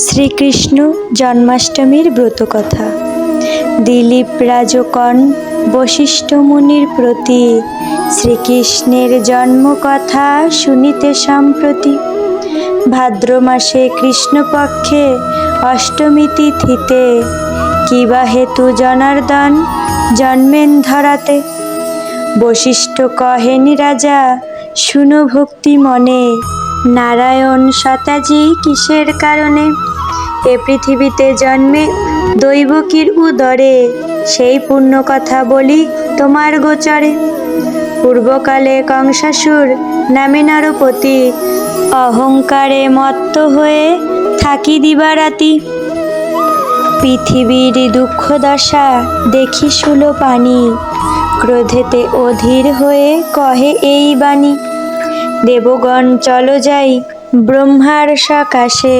শ্রীকৃষ্ণ জন্মাষ্টমীর ব্রতকথা। দিলীপ রাজকন বশিষ্ঠ মুনির প্রতি শ্রীকৃষ্ণের জন্মকথা শুনিতে সম্প্রতি। ভাদ্র মাসে কৃষ্ণপক্ষে অষ্টমী তিথিতে কিবা হেতু জনার্দন জন্মেন ধরাতে। বশিষ্ঠ কহেন রাজা শুনো ভক্তি মনে, নারায়ণ সতাজি কিসের কারণে এ পৃথিবীতে জন্মে দৈবকীর উদরে, সেই পূর্ণ কথা বলি তোমার গোচরে। পূর্বকালে কংসাসুর নামে নরপতি, অহংকারে মত্ত হয়ে থাকি দিবারাতি। পৃথিবীর দুঃখ দশা দেখি শুলো পানি, ক্রোধেতে অধীর হয়ে কহে এই বাণী। দেবগণ চলো যাই ব্রহ্মার সকাশে,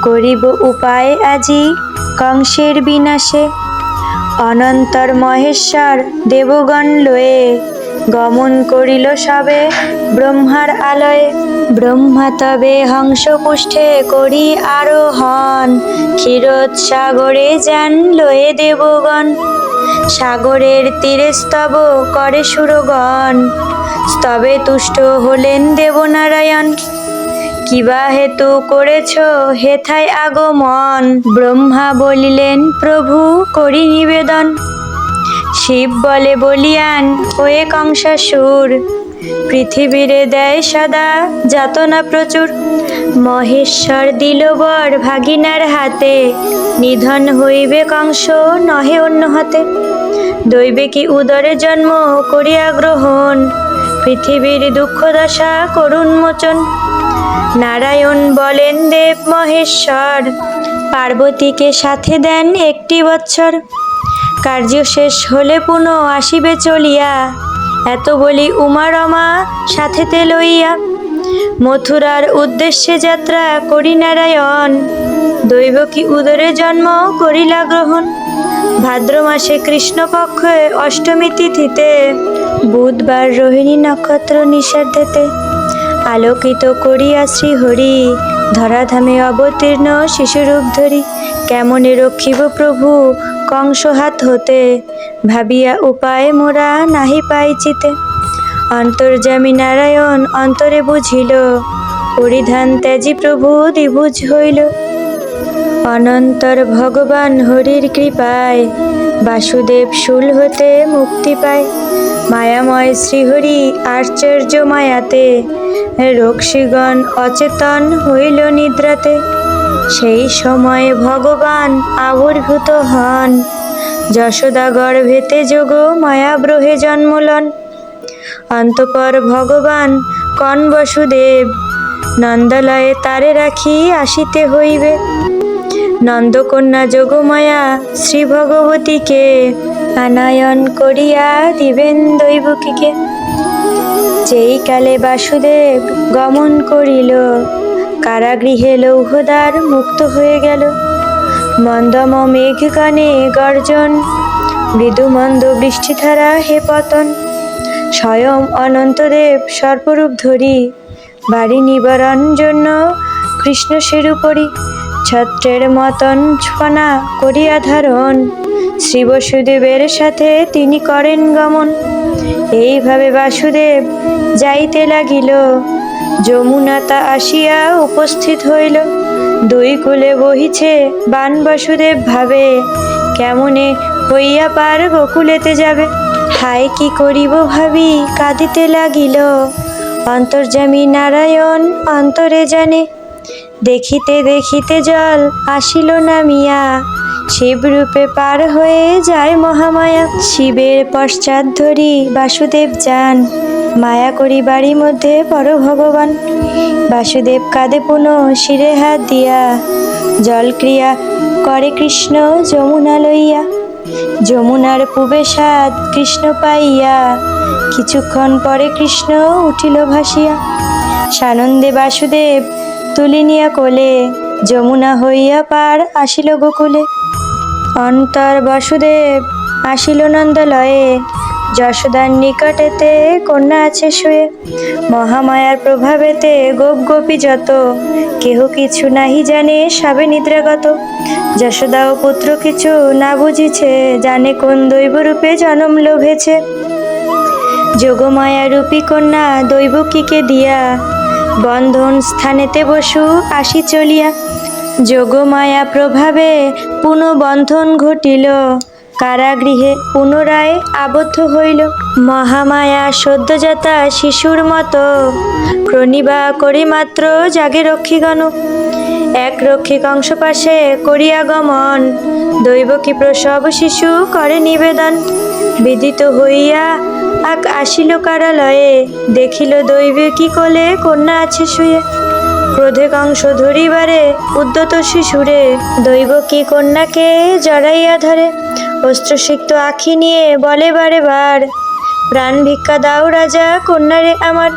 করিব উপায় আজি কংসের বিনাশে। অনন্তর মহেশ্বর দেবগণ লয়ে, গমন করিল সবে ব্রহ্মার আলয়ে। ব্রহ্মা তবে হংসপুষ্ঠে করি আরোহণ, ক্ষীরোদ সাগরে যান লয়ে দেবগণ। সাগরের তীরে স্তব করে সুরগণ, স্তবে তুষ্ট হলেন দেবনারায়ণ। কিবা হেতু করেছ হেথায় আগমন, ব্রহ্মা বলিলেন প্রভু করি নিবেদন। শিব বলে বলিয়ান ওয়ে কংসাসুর, পৃথিবীরে দেয় সদা যাতনা প্রচুর। মহেশ্বর দিল বর ভাগিনার হাতে, নিধন হইবে কংস নহে অন্য হাতে। দৈবেকী উদরে জন্ম করিয়া গ্রহণ, পৃথিবীর দুঃখ দশা করুণ মোচন। নারায়ণ বলেন দেব মহেশ্বর, পার্বতীকে সাথে দেন একটি বৎসর। কার্য শেষ হলে পুনঃ আসিবে চলিয়া, এত বলি উমা রমা সাথেতে লইয়া। মথুরার উদ্দেশ্যে যাত্রা করি নারায়ণ, দৈবকী উদরে জন্ম করিলা গ্রহণ। ভাদ্র মাসে কৃষ্ণপক্ষে অষ্টমী তিথিতে, বুধবার রোহিণী নক্ষত্র নিষাদ্ধেতে। আলোকিত করিয়া শ্রীহরি, ধরাধামে অবতীর্ণ শিশুরূপ ধরি। কেমনে রক্ষিব প্রভু কংস হাত হতে, ভাবিয়া উপায় মোরা নাহি পাইচিতে। অন্তর্যামী নারায়ণ অন্তরে বুঝিল, পরিধান ত্যাজি প্রভু দ্বিভুজ হইল। অনন্তর ভগবান হরির কৃপায়, বাসুদেব শূল হতে মুক্তি পায়। মায়াময় শ্রীহরি আশ্চর্য মায়াতে, রক্ষীগণ অচেতন হইল নিদ্রাতে। সেই সময় ভগবান আবির্ভূত হন, যশোদা গর্ভেতে যোগ মায়াব্রহে জন্মলন। অন্তঃপর ভগবান কন বসুদেব, নন্দালয়ে তারে রাখি আসিতে হইবে। নন্দকন্যা যোগমায়া শ্রী ভগবতীকে, আনায়ন করিয়া দিবেন দৈবকীকে। যেই কালে বাসুদেব গমন করিল, কারাগৃহে লৌহদ্বার মুক্ত হয়ে গেল। মন্দম মেঘগণে গর্জন, মৃদুমন্দ বৃষ্টিধারা হে পতন। স্বয়ং অনন্তদেব সর্পরূপ ধরি, বাড়ি নিবারণ জন্য কৃষ্ণ সেরূপরি। ছত্রের মতন ফনা করিয়া ধারণ, শ্রী বসুদেবের সাথে তিনি করেন গমন। এইভাবে বাসুদেব যাইতে লাগিল, যমুনা তা আসিয়া উপস্থিত হইল। দুই কূলে বহিছে বান, বসুদেব ভাবে, কেমনে হইয়া পার গোকুলেতে যাবে। হায় কি করিব ভাবি কাঁদিতে লাগিল, অন্তর্যামী নারায়ণ অন্তরে জানে। দেখিতে দেখিতে জল আসিল নামিয়া, শিবরূপে পার হয়ে যায় মহামায়া। শিবের পশ্চাৎ ধরি বাসুদেব যান, মায়া করি বাড়ি মধ্যে পর ভগবান। বাসুদেব কাঁদে পুনঃ শিরে হাত দিয়া, জল ক্রিয়া করে কৃষ্ণ যমুনা লইয়া। যমুনার পূবে সাত কৃষ্ণ পাইয়া, কিছুক্ষণ পরে কৃষ্ণ উঠিল ভাসিয়া। সানন্দে বাসুদেব তুলিনিয়া কোলে, যমুনা হইয়া পার আসিল গোকুলে। অন্তর বসুদেব আসিল নন্দলয়ে, যশোদার নিকটেতে কন্যা আছে শুয়ে। মহামায়ার প্রভাবেতে গোপ গোপী যত, কেহ কিছু নাহি জানে সবে নিদ্রাগত। যশোদা ও পুত্র কিছু না বুঝিছে, জানে কোন দৈবরূপে জনম লোভেছে। যোগমায়া রূপী কন্যা দৈবকীকে দিয়া, বন্ধন স্থানেতে বসু আসি চলিয়া। যোগমায়া প্রভাবে পুনঃ বন্ধন ঘটিল, কারাগৃহে পুনরায় আবদ্ধ হইল। মহামায়া সদ্যজাতা শিশুর মতো, প্রণিবা করি মাত্র জাগে রক্ষীগণ। এক রক্ষী কংস পাশে করিয়া গমন, দৈবকী প্রসব শিশু করে নিবেদন। বিদিত হইয়া আসিল কারালয়ে, দেখিল দৈবকী কোলে কন্যা আছে শুয়ে। ক্রোধে কংস ধরিবারে উদ্যত শিশুরে, দৈবকী কন্যাকে জড়াইয়া ধরে। অস্ত্রসিক্ত আখি নিয়ে বলে বারে বার, প্রাণ ভিক্ষা দাও রাজা কন্যারে আমার।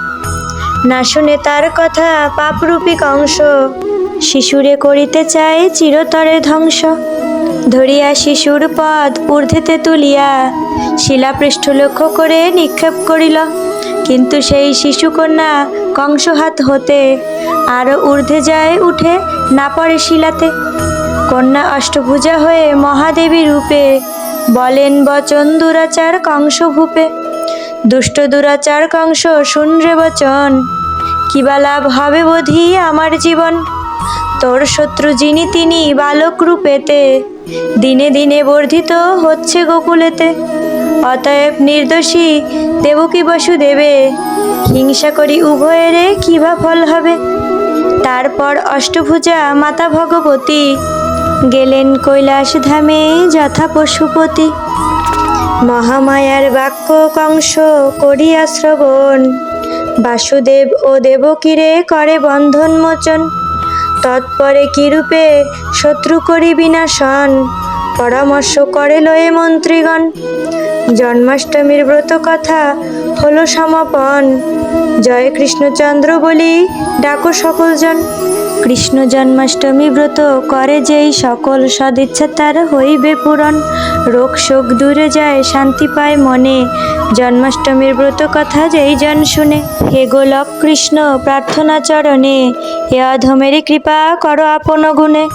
না শুনে তার কথা পাপরূপী কংস, শিশুরে করিতে চায় চিরতরে ধ্বংস। ধরিয়া শিশুর পদ ঊর্ধ্বেতে তুলিয়া, শিলাপৃষ্ঠ লক্ষ্য করে নিক্ষেপ করিল। কিন্তু সেই শিশুকন্যা কংস হাত হতে, আরো ঊর্ধ্বে যায় উঠে না পড়ে শিলাতে। কন্যা অষ্টভুজা হয়ে মহাদেবী রূপে, বলেন বচন দুরাচার কংস ভূপে। দুষ্ট দুরাচার কংস শুন রে বচন, কিবা লাভ হবে বোধি আমার জীবন। তোর শত্রু যিনি তিনি বালক রূপেতে, দিনে দিনে বর্ধিত হচ্ছে গোকুলেতে। অতএব নির্দোষী দেবকী বসুদেবে, হিংসা করি উভয়েরে কিবা ফল হবে। তারপর অষ্টভুজা মাতা ভগবতী, গেলেন কৈলাস ধামে যথা পশুপতি। মহামায়ার বাক্য কংস করিয়া শ্রবণ, বাসুদেব ও দেবকীরে করে বন্ধন মোচন। তৎপরে কিরূপে শত্রু করি বিনাশন, পরামর্শ করে লয়ে মন্ত্রীগণ। জন্মাষ্টমীর ব্রত কথা হলো সমাপন, জয় কৃষ্ণচন্দ্র বলি ডাকো সকলজন। কৃষ্ণ জন্মাষ্টমী ব্রত করে যেই সকল, সদিচ্ছা তার হইবে পূরণ। রোগ শোক দূরে যায় শান্তি পায় মনে, জন্মাষ্টমীর ব্রত কথা যেই জন শুনে। হে গোলক কৃষ্ণ প্রার্থনা চরণে, এ অধমেরই কৃপা করো আপন গুণে।